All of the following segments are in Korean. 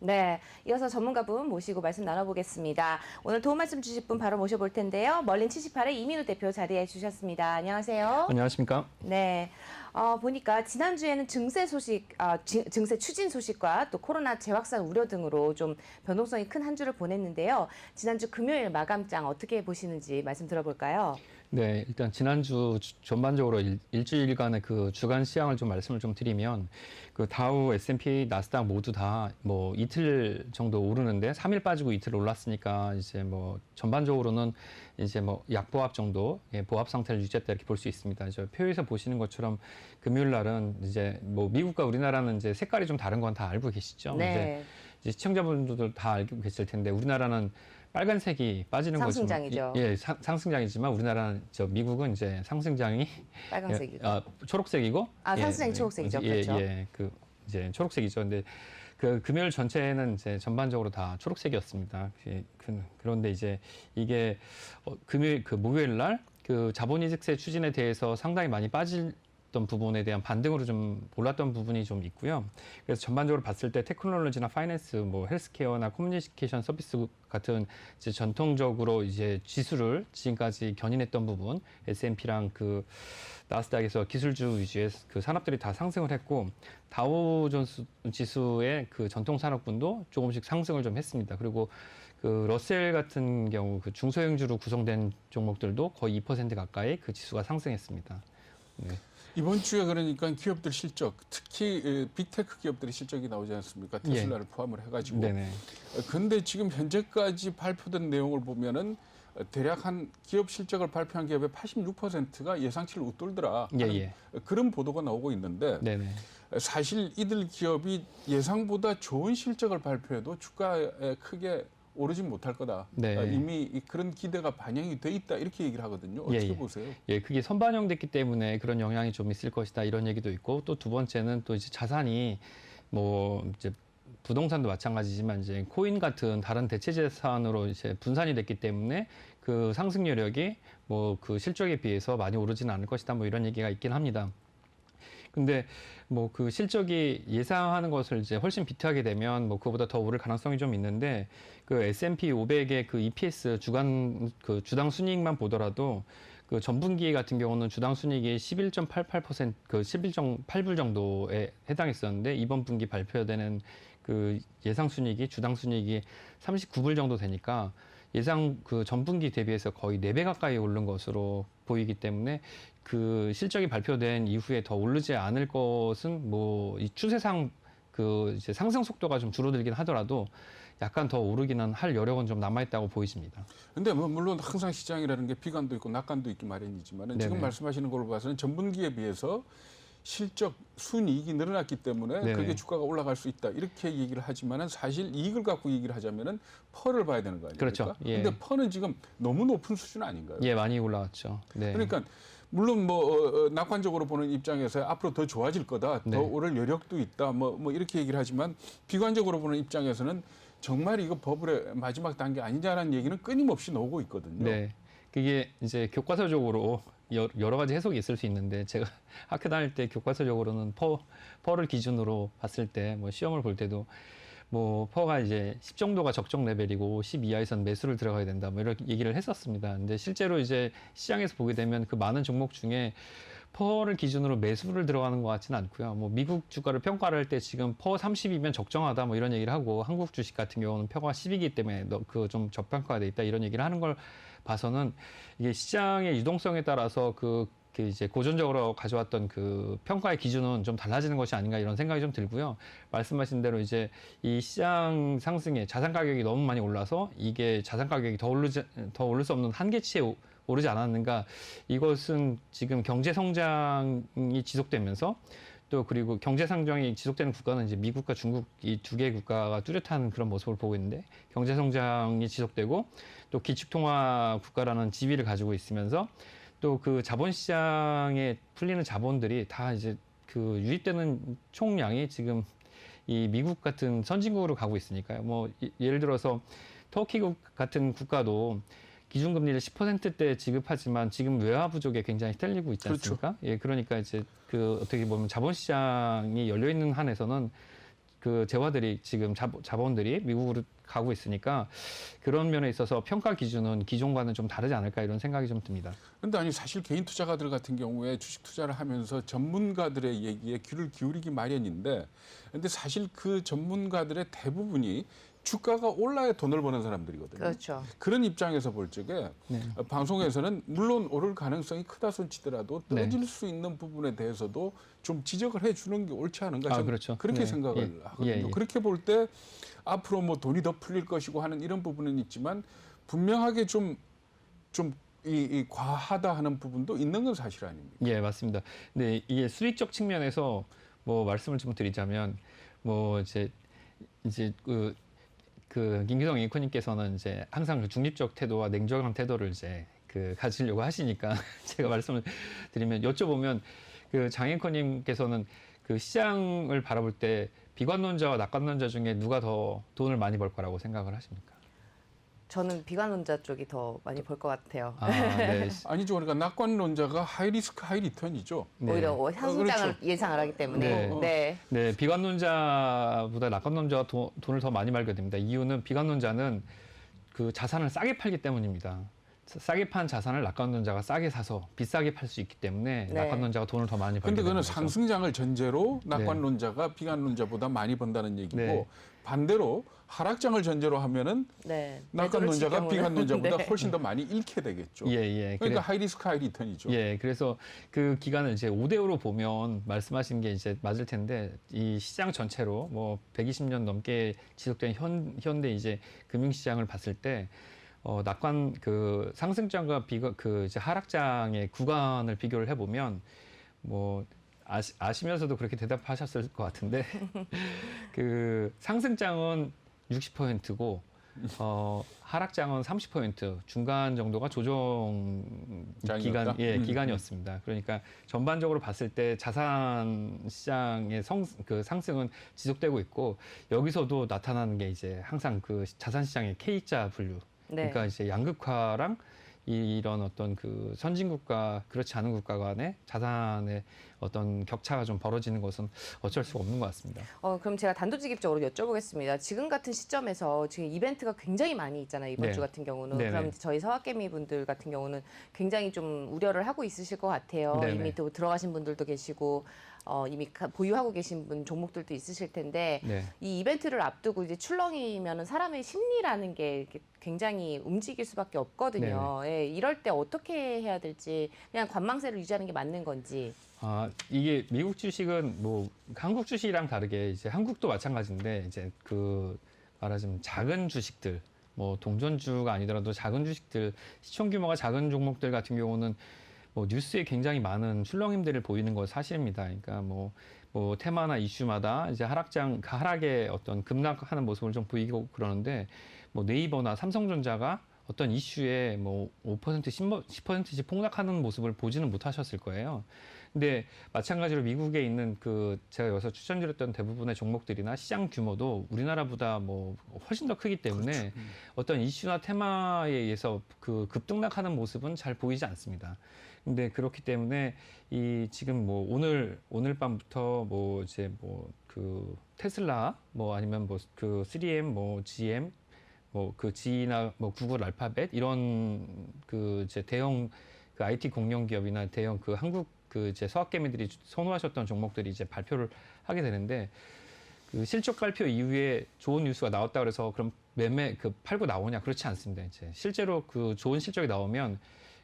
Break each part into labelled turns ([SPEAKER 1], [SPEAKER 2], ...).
[SPEAKER 1] 네, 이어서 전문가분 모시고 말씀 나눠보겠습니다. 오늘 도움 말씀 주실 분 바로 모셔볼 텐데요. 멀린 78의 이민우 대표 자리해 주셨습니다. 안녕하세요.
[SPEAKER 2] 안녕하십니까?
[SPEAKER 1] 네, 보니까 지난주에는 증세 소식, 증세 추진 소식과 또 코로나 재확산 우려 등으로 좀 변동성이 큰 한 주를 보냈는데요. 지난주 금요일 마감장 어떻게 보시는지 말씀 들어볼까요?
[SPEAKER 2] 네, 일단 지난주 전반적으로 일주일간의 그 주간 시황을 좀 말씀을 좀 드리면 그 다우, S&P, 나스닥 모두 다 뭐 이틀 정도 오르는데 3일 빠지고 이틀 올랐으니까 이제 뭐 전반적으로는 이제 뭐 약보합 정도, 보합 상태를 유지했다 이렇게 볼 수 있습니다. 저 표에서 보시는 것처럼 금요일 날은 이제 뭐 미국과 우리나라는 이제 색깔이 좀 다른 건 다 알고 계시죠?
[SPEAKER 1] 네.
[SPEAKER 2] 이제 시청자분들도 다 알고 계실 텐데 우리나라는 빨간색이 빠지는
[SPEAKER 1] 상승장이죠.
[SPEAKER 2] 거지만, 상승장이지만 우리나라는 미국은 이제 상승장이
[SPEAKER 1] 빨간색이고.
[SPEAKER 2] 초록색이고.
[SPEAKER 1] 상승장이 초록색이죠. 그렇죠.
[SPEAKER 2] 그 이제 초록색이죠. 근데 그 금요일 전체는 이제 전반적으로 다 초록색이었습니다. 그런데 이제 이게 금요일 그 목요일 날 그 자본이득세 추진에 대해서 상당히 많이 빠졌던 부분에 대한 반등으로 좀 올랐던 부분이 좀 있고요. 그래서 전반적으로 봤을 때 테크놀로지나 파이낸스, 뭐 헬스케어나 커뮤니케이션 서비스 같은 이제 전통적으로 이제 지수를 지금까지 견인했던 부분, S&P랑 그 나스닥에서 기술주 위주의 그 산업들이 다 상승을 했고, 다우존스 지수의 그 전통 산업군도 조금씩 상승을 좀 했습니다. 그리고 그 러셀 같은 경우 그 중소형주로 구성된 종목들도 거의 2% 가까이 그 지수가 상승했습니다. 네.
[SPEAKER 3] 이번 주에 그러니까 기업들 실적, 특히 빅테크 기업들의 실적이 나오지 않습니까? 테슬라를 포함을 해가지고.
[SPEAKER 2] 네네.
[SPEAKER 3] 근데 지금 현재까지 발표된 내용을 보면은 대략 한 기업 실적을 발표한 기업의 86%가 예상치를 웃돌더라. 그런 보도가 나오고 있는데
[SPEAKER 2] 네네.
[SPEAKER 3] 사실 이들 기업이 예상보다 좋은 실적을 발표해도 주가에 크게 오르진 못할 거다.
[SPEAKER 2] 네.
[SPEAKER 3] 이미 그런 기대가 반영이 돼 있다. 이렇게 얘기를 하거든요. 어떻게 보세요?
[SPEAKER 2] 그게 선반영됐기 때문에 그런 영향이 좀 있을 것이다. 이런 얘기도 있고, 또 두 번째는 또 이제 자산이 뭐 이제 부동산도 마찬가지지만 이제 코인 같은 다른 대체 자산으로 이제 분산이 됐기 때문에 그 상승 여력이 뭐 그 실적에 비해서 많이 오르지는 않을 것이다. 뭐 이런 얘기가 있긴 합니다. 근데 뭐 그 실적이 예상하는 것을 이제 훨씬 비트하게 되면 뭐 그거보다 더 오를 가능성이 좀 있는데, 그 S&P 500의 그 EPS 그 주당 순이익만 보더라도 그 전분기 같은 경우는 주당 순이익이 11.88% 그 11.8불 정도에 해당했었는데, 이번 분기 발표되는 그 예상 순이익이 주당 순이익이 39불 정도 되니까 예상 그 전분기 대비해서 거의 4배 가까이 오른 것으로 보이기 때문에 그 실적이 발표된 이후에 더 오르지 않을 것은 뭐 이 추세상 그 이제 상승 속도가 좀 줄어들긴 하더라도 약간 더 오르기는 할 여력은 좀 남아있다고 보이십니다.
[SPEAKER 3] 근데 뭐 물론 항상 시장이라는 게 비관도 있고 낙관도 있기 마련이지만 지금 말씀하시는 걸로 봐서는 전분기에 비해서 실적 순이익이 늘어났기 때문에
[SPEAKER 2] 네네.
[SPEAKER 3] 그게 주가가 올라갈 수 있다 이렇게 얘기를 하지만은 사실 이익을 갖고 얘기를 하자면은 펄을 봐야 되는 거 아닙니까?
[SPEAKER 2] 그렇죠.
[SPEAKER 3] 근데 펄은 지금 너무 높은 수준 아닌가요?
[SPEAKER 2] 많이 올라왔죠. 네.
[SPEAKER 3] 그러니까 물론 뭐 낙관적으로 보는 입장에서 앞으로 더 좋아질 거다, 더 오를 여력도 있다, 뭐 이렇게 얘기를 하지만 비관적으로 보는 입장에서는 정말 이거 버블의 마지막 단계 아니냐라는 얘기는 끊임없이 나오고 있거든요.
[SPEAKER 2] 네. 그게 이제 교과서적으로 여러 가지 해석이 있을 수 있는데, 제가 학교 다닐 때 교과서적으로는 퍼를 기준으로 봤을 때 뭐 시험을 볼 때도 뭐 퍼가 이제 10 정도가 적정 레벨이고 10 이하에선 매수를 들어가야 된다 뭐 이렇게 얘기를 했었습니다. 근데 실제로 이제 시장에서 보게 되면 그 많은 종목 중에 퍼를 기준으로 매수를 들어가는 것 같지는 않고요. 뭐 미국 주가를 평가를 할 때 지금 퍼 30이면 적정하다 뭐 이런 얘기를 하고, 한국 주식 같은 경우는 퍼가 10이기 때문에 그 좀 저평가가 돼 있다 이런 얘기를 하는 걸 봐서는 이게 시장의 유동성에 따라서 그 이제 고전적으로 가져왔던 그 평가의 기준은 좀 달라지는 것이 아닌가 이런 생각이 좀 들고요. 말씀하신 대로 이제 이 시장 상승에 자산 가격이 너무 많이 올라서 이게 자산 가격이 더 오를 수 없는 한계치에 오르지 않았는가. 이것은 지금 경제 성장이 지속되면서 또 그리고 경제 성장이 지속되는 국가는 이제 미국과 중국 이 두 개 국가가 뚜렷한 그런 모습을 보고 있는데, 경제 성장이 지속되고 또 기축통화 국가라는 지위를 가지고 있으면서 또 그 자본시장에 풀리는 자본들이 다 이제 그 유입되는 총량이 지금 이 미국 같은 선진국으로 가고 있으니까요. 뭐 예를 들어서 터키 같은 국가도 기준금리를 10%대 지급하지만 지금 외화 부족에 굉장히 휘둘리고 있지 않습니까?
[SPEAKER 3] 그렇죠.
[SPEAKER 2] 그러니까 이제 그 어떻게 보면 자본시장이 열려 있는 한에서는 그 재화들이 지금 자본들이 미국으로 가고 있으니까 그런 면에 있어서 평가 기준은 기존과는 좀 다르지 않을까 이런 생각이 좀 듭니다.
[SPEAKER 3] 그런데 아니 사실 개인 투자가들 같은 경우에 주식 투자를 하면서 전문가들의 얘기에 귀를 기울이기 마련인데, 근데 사실 그 전문가들의 대부분이 주가가 올라야 돈을 버는 사람들이거든요.
[SPEAKER 1] 그렇죠.
[SPEAKER 3] 그런 입장에서 볼 적에
[SPEAKER 2] 네.
[SPEAKER 3] 방송에서는 물론 오를 가능성이 크다 손치더라도
[SPEAKER 2] 네.
[SPEAKER 3] 떨어질 수 있는 부분에 대해서도 좀 지적을 해주는 게 옳지 않은가, 저는
[SPEAKER 2] 그렇죠.
[SPEAKER 3] 그렇게
[SPEAKER 2] 네.
[SPEAKER 3] 생각을 하거든요. 그렇게 볼 때 앞으로 뭐 돈이 더 풀릴 것이고 하는 이런 부분은 있지만 분명하게 좀 이 과하다 하는 부분도 있는 건 사실 아닙니까?
[SPEAKER 2] 예, 맞습니다. 근데 이게 수익적 측면에서 뭐 말씀을 좀 드리자면 뭐 이제 김기성 앵커님께서는 이제 항상 그 중립적 태도와 냉정한 태도를 이제 가지려고 하시니까 제가 말씀을 드리면 여쭤보면 그 장 앵커님께서는 그 시장을 바라볼 때 비관론자와 낙관론자 중에 누가 더 돈을 많이 벌 거라고 생각을 하십니까?
[SPEAKER 1] 저는 비관론자 쪽이 더 많이 벌 것 같아요.
[SPEAKER 2] 네.
[SPEAKER 3] 아니죠. 그러니까 낙관론자가 하이 리스크 하이 리턴이죠.
[SPEAKER 2] 네.
[SPEAKER 1] 오히려 상승장을
[SPEAKER 3] 그렇죠.
[SPEAKER 1] 예상을 하기 때문에.
[SPEAKER 2] 네.
[SPEAKER 1] 네.
[SPEAKER 2] 네, 비관론자보다 낙관론자가 돈을 더 많이 벌게 됩니다. 이유는 비관론자는 그 자산을 싸게 팔기 때문입니다. 싸게 판 자산을 낙관론자가 싸게 사서 비싸게 팔 수 있기 때문에
[SPEAKER 1] 네.
[SPEAKER 2] 낙관론자가 돈을 더 많이 벌게
[SPEAKER 3] 그런데
[SPEAKER 2] 되는
[SPEAKER 3] 그거는
[SPEAKER 2] 거죠.
[SPEAKER 3] 상승장을 전제로 낙관론자가 비관론자보다 많이 번다는 얘기고,
[SPEAKER 2] 네.
[SPEAKER 3] 반대로 하락장을 전제로 하면은
[SPEAKER 1] 네.
[SPEAKER 3] 낙관론자가 비관론자보다
[SPEAKER 1] 네.
[SPEAKER 3] 훨씬 더 많이 잃게 되겠죠.
[SPEAKER 2] 예.
[SPEAKER 3] 그러니까 하이 리스크 하이 리턴이죠.
[SPEAKER 2] 예, 그래서 그 기간을 이제 5대5로 보면 말씀하신 게 이제 맞을 텐데 이 시장 전체로 뭐 120년 넘게 지속된 현대 이제 금융시장을 봤을 때 낙관 그 상승장과 이제 하락장의 구간을 비교를 해보면 뭐 아시면서도 그렇게 대답하셨을 것 같은데 그 상승장은 60%고 하락장은 30% 중간 정도가 조정
[SPEAKER 3] 장이었다?
[SPEAKER 2] 기간이었습니다. 그러니까 전반적으로 봤을 때 자산 시장의 상승은 지속되고 있고 여기서도 나타나는 게 이제 항상 그 자산 시장의 K자 분류.
[SPEAKER 1] 네.
[SPEAKER 2] 그러니까 이제 양극화랑 이런 어떤 그 선진국과 그렇지 않은 국가 간의 자산의 어떤 격차가 좀 벌어지는 것은 어쩔 수가 없는 것 같습니다.
[SPEAKER 1] 그럼 제가 단도직입적으로 여쭤보겠습니다. 지금 같은 시점에서 지금 이벤트가 굉장히 많이 있잖아요. 이번
[SPEAKER 2] 네.
[SPEAKER 1] 주 같은 경우는.
[SPEAKER 2] 네네.
[SPEAKER 1] 그럼 저희 서학개미 분들 같은 경우는 굉장히 좀 우려를 하고 있으실 것 같아요.
[SPEAKER 2] 네네.
[SPEAKER 1] 이미 또 들어가신 분들도 계시고 이미 보유하고 계신 분 종목들도 있으실 텐데
[SPEAKER 2] 네.
[SPEAKER 1] 이 이벤트를 앞두고 이제 출렁이면은 사람의 심리라는 게 이렇게 굉장히 움직일 수밖에 없거든요. 예, 이럴 때 어떻게 해야 될지 그냥 관망세를 유지하는 게 맞는 건지.
[SPEAKER 2] 이게 미국 주식은 뭐 한국 주식이랑 다르게 이제 한국도 마찬가지인데 이제 그 말하자면 작은 주식들 뭐 동전주가 아니더라도 작은 주식들 시총 규모가 작은 종목들 같은 경우는 뭐 뉴스에 굉장히 많은 출렁임들을 보이는 건 사실입니다. 그러니까 뭐 테마나 이슈마다 이제 하락의 어떤 급락하는 모습을 좀 보이고 그러는데 뭐 네이버나 삼성전자가 어떤 이슈에 뭐 5%, 10%씩 폭락하는 모습을 보지는 못하셨을 거예요. 근데 마찬가지로 미국에 있는 제가 여기서 추천드렸던 대부분의 종목들이나 시장 규모도 우리나라보다 뭐 훨씬 더 크기 때문에
[SPEAKER 3] 그렇죠.
[SPEAKER 2] 어떤 이슈나 테마에 의해서 그 급등락하는 모습은 잘 보이지 않습니다. 근데 그렇기 때문에 지금 뭐 오늘 밤부터 뭐 이제 그 테슬라 뭐 아니면 그 3M 뭐 GM 뭐 그 G나 뭐 구글 알파벳 이런 그 이제 대형 그 IT 공룡 기업이나 대형 그 한국 그 이제 서학개미들이 선호하셨던 종목들이 이제 발표를 하게 되는데 그 실적 발표 이후에 좋은 뉴스가 나왔다 그래서 그럼 팔고 나오냐? 그렇지 않습니다. 이제 실제로 그 좋은 실적이 나오면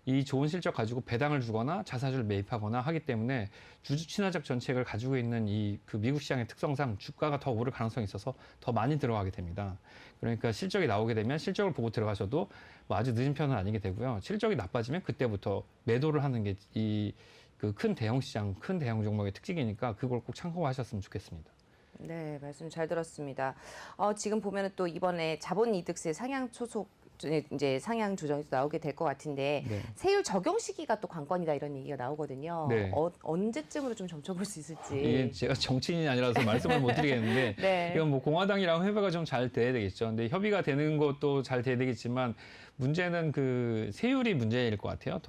[SPEAKER 2] 이 좋은 실적 가지고 배당을 주거나 자사주를 매입하거나 하기 때문에 주주 친화적 정책을 가지고 있는 그 미국 시장의 특성상 주가가 더 오를 가능성이 있어서 더 많이 들어가게 됩니다. 그러니까 실적이 나오게 되면 실적을 보고 들어가셔도 뭐 아주 늦은 편은 아니게 되고요. 실적이 나빠지면 그때부터 매도를 하는 게 그 큰 대형 시장, 큰 대형 종목의 특징이니까 그걸 꼭 참고하셨으면 좋겠습니다.
[SPEAKER 1] 네, 말씀 잘 들었습니다. 지금 보면은 또 이번에 자본이득세 상향 초속 이제 상향 조정이 나오게 될 것 같은데
[SPEAKER 2] 네.
[SPEAKER 1] 세율 적용 시기가 또 관건이다 이런 얘기가 나오거든요.
[SPEAKER 2] 네.
[SPEAKER 1] 언제쯤으로 좀 점쳐볼 수 있을지.
[SPEAKER 2] 이게 제가 정치인이 아니라서 말씀을 못 드리겠는데
[SPEAKER 1] 네.
[SPEAKER 2] 이건 뭐 공화당이랑 협의가 좀 잘 돼야 되겠죠. 근데 협의가 되는 것도 잘 돼야 되겠지만 문제는 그 세율이 문제일 것 같아요.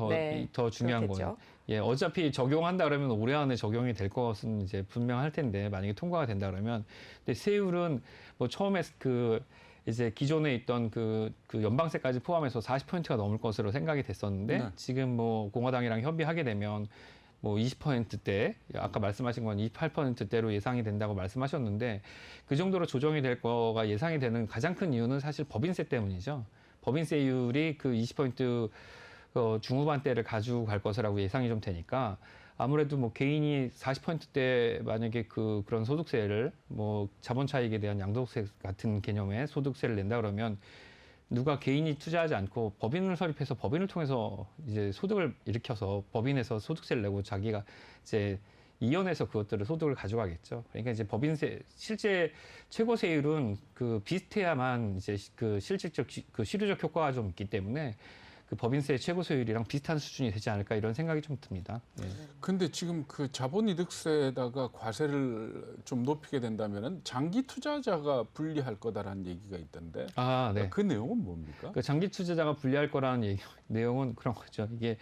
[SPEAKER 2] 더 중요한
[SPEAKER 1] 그렇겠죠.
[SPEAKER 2] 거는. 예, 어차피 적용한다 그러면 올해 안에 적용이 될 것은 이제 분명할 텐데 만약에 통과가 된다 그러면 근데 세율은 뭐 처음에 그 이제 기존에 있던 그 연방세까지 포함해서 40%가 넘을 것으로 생각이 됐었는데
[SPEAKER 3] 네.
[SPEAKER 2] 지금 뭐 공화당이랑 협의하게 되면 뭐 20%대, 아까 말씀하신 건 28%대로 예상이 된다고 말씀하셨는데 그 정도로 조정이 될 거가 예상이 되는 가장 큰 이유는 사실 법인세 때문이죠. 법인세율이 그 20% 중후반대를 가지고 갈 것이라고 예상이 좀 되니까 아무래도 뭐 개인이 40%대 만약에 그런 소득세를 뭐 자본 차익에 대한 양도세 같은 개념의 소득세를 낸다 그러면 누가 개인이 투자하지 않고 법인을 설립해서 법인을 통해서 이제 소득을 일으켜서 법인에서 소득세를 내고 자기가 이제 이연해서 그것들을 소득을 가져가겠죠. 그러니까 이제 법인세 실제 최고세율은 그 비슷해야만 이제 그 실질적 그 실효적 효과가 좀 있기 때문에 그 법인세 최고세율이랑 비슷한 수준이 되지 않을까 이런 생각이 좀 듭니다. 네.
[SPEAKER 3] 근데 지금 그 자본이득세에다가 과세를 좀 높이게 된다면은 장기 투자자가 불리할 거다라는 얘기가 있던데.
[SPEAKER 2] 아, 네.
[SPEAKER 3] 그 내용은 뭡니까?
[SPEAKER 2] 그 장기 투자자가 불리할 거라는 내용은 그런 거죠. 이게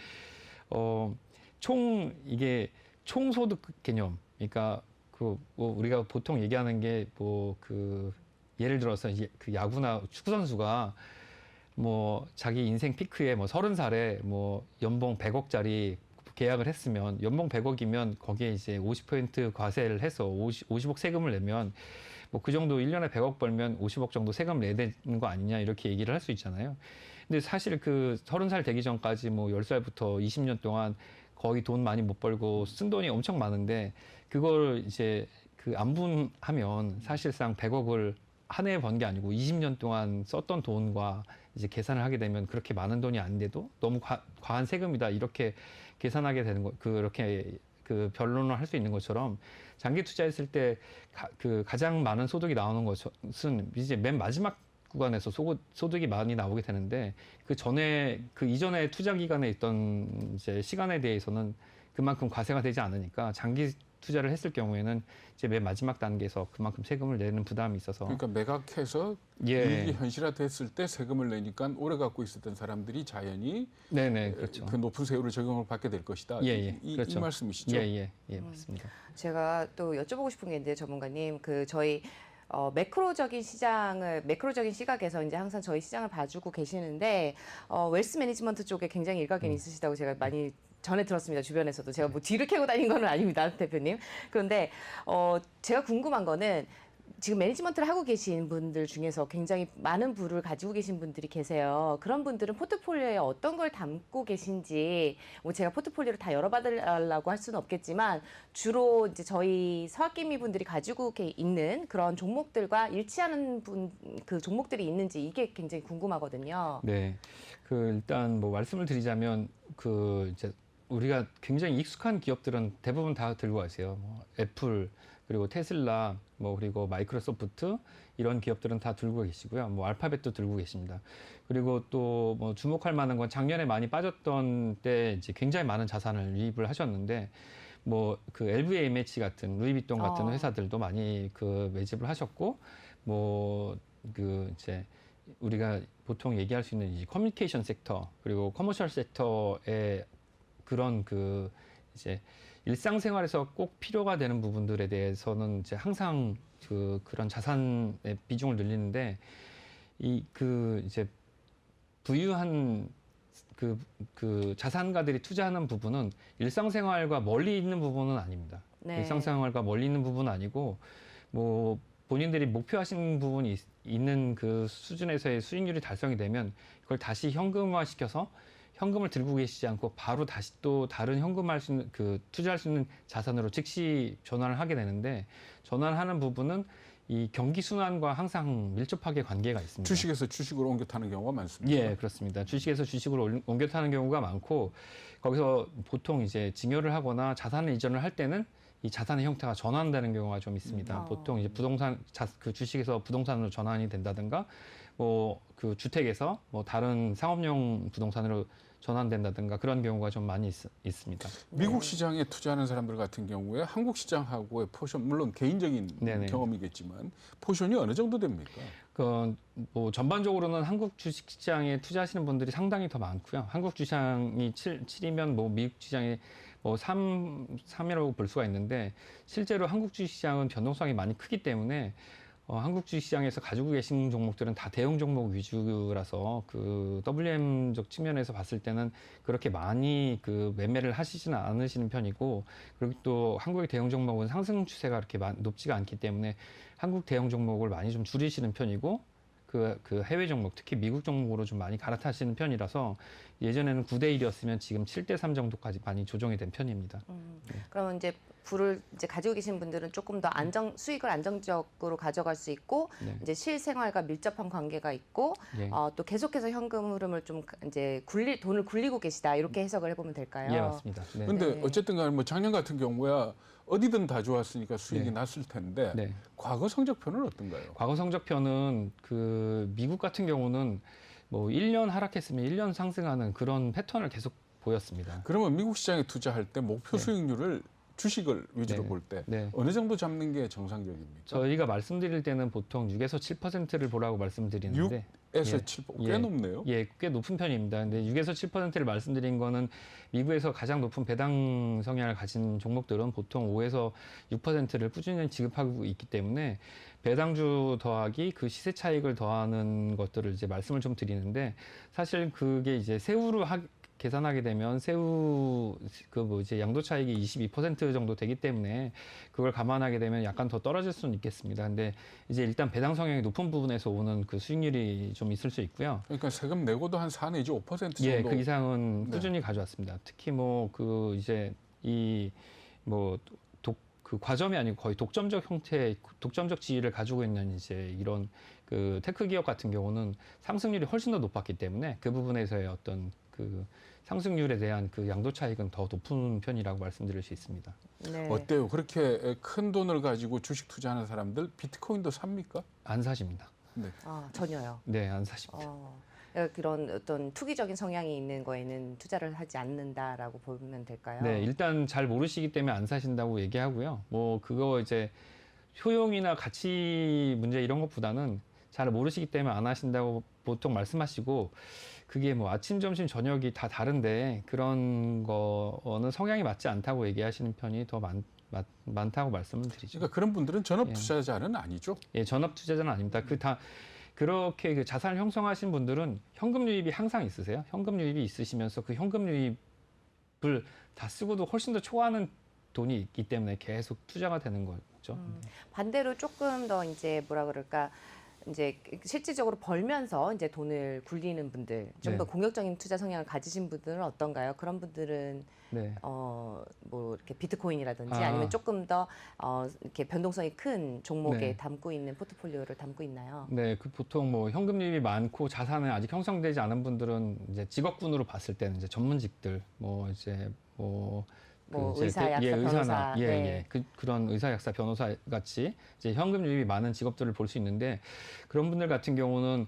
[SPEAKER 2] 이게 총소득 개념. 그러니까 뭐 우리가 보통 얘기하는 게 뭐 예를 들어서 그 야구나 축구 선수가 뭐 자기 인생 피크에 뭐 30살에 뭐 연봉 100억짜리 계약을 했으면 연봉 100억이면 거기에 이제 50% 과세를 해서 50억 세금을 내면 뭐 그 정도 1년에 100억 벌면 50억 정도 세금 내야 되는 거 아니냐 이렇게 얘기를 할 수 있잖아요. 근데 사실 그 30살 되기 전까지 뭐 10살부터 20년 동안 거의 돈 많이 못 벌고 쓴 돈이 엄청 많은데 그걸 이제 그 안분하면 사실상 100억을 한 해에 번 게 아니고 20년 동안 썼던 돈과 이제 계산을 하게 되면 그렇게 많은 돈이 아닌데도 너무 과한 세금이다 이렇게 계산하게 되는 거 그렇게 그 변론을 할 수 있는 것처럼 장기 투자했을 때 가장 많은 소득이 나오는 것은 이제 맨 마지막 구간에서 소득이 많이 나오게 되는데 그 이전에 투자 기간에 있던 이제 시간에 대해서는 그만큼 과세가 되지 않으니까 장기 투자를 했을 경우에는 이제 맨 마지막 단계에서 그만큼 세금을 내는 부담이 있어서
[SPEAKER 3] 그러니까 매각해서
[SPEAKER 2] 예.
[SPEAKER 3] 이익이 현실화됐을 때 세금을 내니까 오래 갖고 있었던 사람들이 자연히
[SPEAKER 2] 네네 그렇죠.
[SPEAKER 3] 그 높은 세율을 적용을 받게 될 것이다.
[SPEAKER 2] 예,
[SPEAKER 3] 이
[SPEAKER 2] 그렇죠.
[SPEAKER 3] 말씀이시죠?
[SPEAKER 2] 예, 맞습니다.
[SPEAKER 1] 제가 또 여쭤보고 싶은 게 있는데 전문가님 저희 매크로적인 시각에서 이제 항상 저희 시장을 봐주고 계시는데 웰스 매니지먼트 쪽에 굉장히 일가견이 있으시다고 제가 많이 전에 들었습니다. 주변에서도 제가 뭐 뒤를 캐고 다닌 건 아닙니다, 대표님. 그런데 제가 궁금한 거는 지금 매니지먼트를 하고 계신 분들 중에서 굉장히 많은 부를 가지고 계신 분들이 계세요. 그런 분들은 포트폴리오에 어떤 걸 담고 계신지, 뭐 제가 포트폴리오를 다 열어봐달라고 할 수는 없겠지만 주로 이제 저희 서학개미 분들이 가지고 있는 그런 종목들과 일치하는 그 종목들이 있는지 이게 굉장히 궁금하거든요.
[SPEAKER 2] 네, 일단 뭐 말씀을 드리자면 이제 우리가 굉장히 익숙한 기업들은 대부분 다 들고 가세요. 뭐 애플 그리고 테슬라 그리고 마이크로소프트 이런 기업들은 다 들고 계시고요. 뭐 알파벳도 들고 계십니다. 그리고 또 뭐 주목할 만한 건 작년에 많이 빠졌던 때 이제 굉장히 많은 자산을 유입을 하셨는데 뭐 LVMH 같은 루이비통 같은 회사들도 많이 매집을 하셨고 이제 우리가 보통 얘기할 수 있는 이 커뮤니케이션 섹터 그리고 커머셜 섹터의 그런 이제 일상생활에서 꼭 필요가 되는 부분들에 대해서는 이제 항상 그런 자산의 비중을 늘리는데 이제 부유한 자산가들이 투자하는 부분은 일상생활과 멀리 있는 부분은 아닙니다.
[SPEAKER 1] 네.
[SPEAKER 2] 일상생활과 멀리 있는 부분은 아니고 뭐 본인들이 목표하신 부분이 있는 그 수준에서의 수익률이 달성이 되면 그걸 다시 현금화시켜서 현금을 들고 계시지 않고 바로 다시 또 다른 현금할 수 있는 투자할 수 있는 자산으로 즉시 전환을 하게 되는데 전환하는 부분은 이 경기 순환과 항상 밀접하게 관계가 있습니다.
[SPEAKER 3] 주식에서 주식으로 옮겨 타는 경우가 많습니다.
[SPEAKER 2] 예, 그렇습니다. 주식에서 주식으로 옮겨 타는 경우가 많고 거기서 보통 이제 증여를 하거나 자산을 이전을 할 때는 이 자산의 형태가 전환되는 경우가 좀 있습니다. 보통 이제 주식에서 부동산으로 전환이 된다든가 주택에서 다른 상업용 부동산으로 전환된다든가 그런 경우가 좀 많이 있습니다.
[SPEAKER 3] 미국 시장에 투자하는 사람들 같은 경우에 한국 시장하고의 포션, 물론 개인적인
[SPEAKER 2] 네네.
[SPEAKER 3] 경험이겠지만 포션이 어느 정도 됩니까?
[SPEAKER 2] 뭐 전반적으로는 한국 주식시장에 투자하시는 분들이 상당히 더 많고요. 한국 주식시장이 7이면 뭐 미국 주식시장이 뭐 3이라고 볼 수가 있는데 실제로 한국 주식시장은 변동성이 많이 크기 때문에 한국 주식시장에서 가지고 계신 종목들은 다 대형 종목 위주라서 그 WM적 측면에서 봤을 때는 그렇게 많이 그 매매를 하시지는 않으시는 편이고, 그리고 또 한국의 대형 종목은 상승 추세가 그렇게 높지가 않기 때문에 한국 대형 종목을 많이 좀 줄이시는 편이고, 그 해외 종목, 특히 미국 종목으로 좀 많이 갈아타시는 편이라서 예전에는 9대 1이었으면 지금 7대 3 정도까지 많이 조정이 된 편입니다.
[SPEAKER 1] 그러면 이제 부를 이제 가지고 계신 분들은 조금 더 수익을 안정적으로 가져갈 수 있고
[SPEAKER 2] 네.
[SPEAKER 1] 이제 실생활과 밀접한 관계가 있고
[SPEAKER 2] 예.
[SPEAKER 1] 또 계속해서 현금 흐름을 좀 이제 돈을 굴리고 계시다 이렇게 해석을 해보면 될까요?
[SPEAKER 2] 예, 맞습니다. 네.
[SPEAKER 3] 근데
[SPEAKER 1] 네.
[SPEAKER 3] 어쨌든 간에 뭐 작년 같은 경우야 어디든 다 좋았으니까 수익이
[SPEAKER 2] 네.
[SPEAKER 3] 났을 텐데
[SPEAKER 2] 네.
[SPEAKER 3] 과거 성적표는 어떤가요?
[SPEAKER 2] 과거 성적표는 그 미국 같은 경우는 뭐 1년 하락했으면 1년 상승하는 그런 패턴을 계속 보였습니다.
[SPEAKER 3] 그러면 미국 시장에 투자할 때 목표
[SPEAKER 2] 네.
[SPEAKER 3] 수익률을 주식을 위주로
[SPEAKER 2] 네.
[SPEAKER 3] 볼 때
[SPEAKER 2] 네.
[SPEAKER 3] 어느 정도 잡는 게 정상적입니까?
[SPEAKER 2] 저희가 말씀드릴 때는 보통 6에서 7%를 보라고 말씀드리는데
[SPEAKER 3] 6에서
[SPEAKER 2] 예.
[SPEAKER 3] 7, 꽤
[SPEAKER 2] 예.
[SPEAKER 3] 높네요.
[SPEAKER 2] 예, 꽤 높은 편입니다. 근데 6에서 7%를 말씀드린 거는 미국에서 가장 높은 배당 성향을 가진 종목들은 보통 5에서 6%를 꾸준히 지급하고 있기 때문에 배당주 더하기 그 시세 차익을 더하는 것들을 이제 말씀을 좀 드리는데, 사실 그게 이제 세후로 계산하게 되면 세후 이제 양도 차익이 22% 정도 되기 때문에 그걸 감안하게 되면 약간 더 떨어질 수는 있겠습니다. 근데 이제 일단 배당 성향이 높은 부분에서 오는 그 수익률이 좀 있을 수 있고요.
[SPEAKER 3] 그러니까 세금 내고도 한 4 내지 5% 정도.
[SPEAKER 2] 예, 그 이상은
[SPEAKER 3] 네.
[SPEAKER 2] 꾸준히 가져왔습니다. 특히 뭐 그 이제 그 과점이 아니고 거의 독점적 형태, 독점적 지위를 가지고 있는 이제 이런 그 테크 기업 같은 경우는 상승률이 훨씬 더 높았기 때문에 그 부분에서의 어떤 그 상승률에 대한 그 양도 차익은 더 높은 편이라고 말씀드릴 수 있습니다.
[SPEAKER 1] 네.
[SPEAKER 3] 어때요? 그렇게 큰 돈을 가지고 주식 투자하는 사람들 비트코인도 삽니까?
[SPEAKER 2] 안 사십니다.
[SPEAKER 3] 네.
[SPEAKER 1] 전혀요.
[SPEAKER 2] 네, 안 사십니다.
[SPEAKER 1] 그런 어떤 투기적인 성향이 있는 거에는 투자를 하지 않는다라고 보면 될까요?
[SPEAKER 2] 네, 일단 잘 모르시기 때문에 안 사신다고 얘기하고요. 뭐 그거 이제 효용이나 가치 문제 이런 것보다는 잘 모르시기 때문에 안 하신다고 보통 말씀하시고, 그게 뭐 아침, 점심, 저녁이 다 다른데 그런 거는 성향이 맞지 않다고 얘기하시는 편이 더 많다고 말씀을 드리죠.
[SPEAKER 3] 그러니까 그런 분들은 전업 투자자는 아니죠.
[SPEAKER 2] 예, 전업 투자자는 아닙니다. 그렇게 그 자산을 형성하신 분들은 현금 유입이 항상 있으세요. 현금 유입이 있으시면서 그 현금 유입을 다 쓰고도 훨씬 더 초과하는 돈이 있기 때문에 계속 투자가 되는 거죠.
[SPEAKER 1] 반대로 조금 더 이제 뭐라 그럴까 이제 실질적으로 벌면서 이제 돈을 굴리는 분들, 좀 더
[SPEAKER 2] 네.
[SPEAKER 1] 공격적인 투자 성향을 가지신 분들은 어떤가요? 그런 분들은
[SPEAKER 2] 네.
[SPEAKER 1] 뭐 이렇게 비트코인이라든지
[SPEAKER 2] 아.
[SPEAKER 1] 아니면 조금 더 이렇게 변동성이 큰 종목에
[SPEAKER 2] 네.
[SPEAKER 1] 담고 있는 포트폴리오를 담고 있나요?
[SPEAKER 2] 네, 그 보통 뭐 현금 유입이 많고 자산은 아직 형성되지 않은 분들은 이제 직업군으로 봤을 때는 이제 전문직들, 뭐 이제
[SPEAKER 1] 뭐
[SPEAKER 2] 이제
[SPEAKER 1] 의사, 약사, 변호사,
[SPEAKER 2] 예,
[SPEAKER 1] 네.
[SPEAKER 2] 예. 그런 의사, 약사, 변호사 같이 이제 현금 유입이 많은 직업들을 볼 수 있는데, 그런 분들 같은 경우는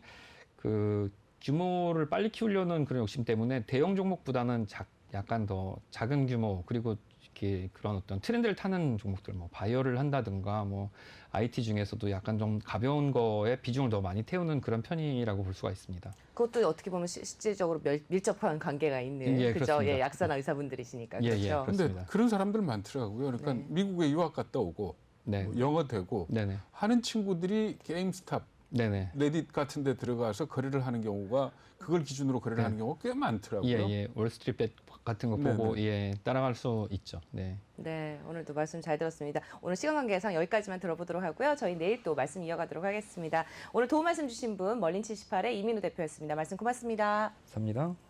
[SPEAKER 2] 그 규모를 빨리 키우려는 그런 욕심 때문에 대형 종목보다는 약간 더 작은 규모, 그리고 이렇게 그런 어떤 트렌드를 타는 종목들, 뭐 바이오를 한다든가 뭐 IT 중에서도 약간 좀 가벼운 거에 비중을 더 많이 태우는 그런 편이라고 볼 수가 있습니다.
[SPEAKER 1] 그것도 어떻게 보면 실질적으로 밀접한 관계가 있는
[SPEAKER 2] 예,
[SPEAKER 1] 그죠?
[SPEAKER 2] 그렇습니다.
[SPEAKER 1] 예, 약사나 의사분들이시니까
[SPEAKER 2] 예, 예,
[SPEAKER 1] 그렇죠.
[SPEAKER 3] 근데
[SPEAKER 2] 그렇습니다.
[SPEAKER 3] 그런 사람들 많더라고요. 그러니까
[SPEAKER 1] 네.
[SPEAKER 3] 미국에 유학 갔다 오고
[SPEAKER 2] 네,
[SPEAKER 3] 뭐 영어 되고
[SPEAKER 2] 네네,
[SPEAKER 3] 하는 친구들이 게임스탑,
[SPEAKER 2] 네네.
[SPEAKER 3] 레딧 같은 데 들어가서 거래를 하는 경우가, 그걸 기준으로 거래를
[SPEAKER 2] 네.
[SPEAKER 3] 하는 경우가 꽤 많더라고요.
[SPEAKER 2] 예, 예. 월스트리트 같은 거 보고
[SPEAKER 3] 네네.
[SPEAKER 2] 예, 따라갈 수 있죠. 네.
[SPEAKER 1] 네, 오늘도 말씀 잘 들었습니다. 오늘 시간 관계상 여기까지만 들어보도록 하고요. 저희 내일 또 말씀 이어가도록 하겠습니다. 오늘 도움 말씀 주신 분 멀린 78의 이민우 대표였습니다. 말씀 고맙습니다.
[SPEAKER 2] 감사합니다.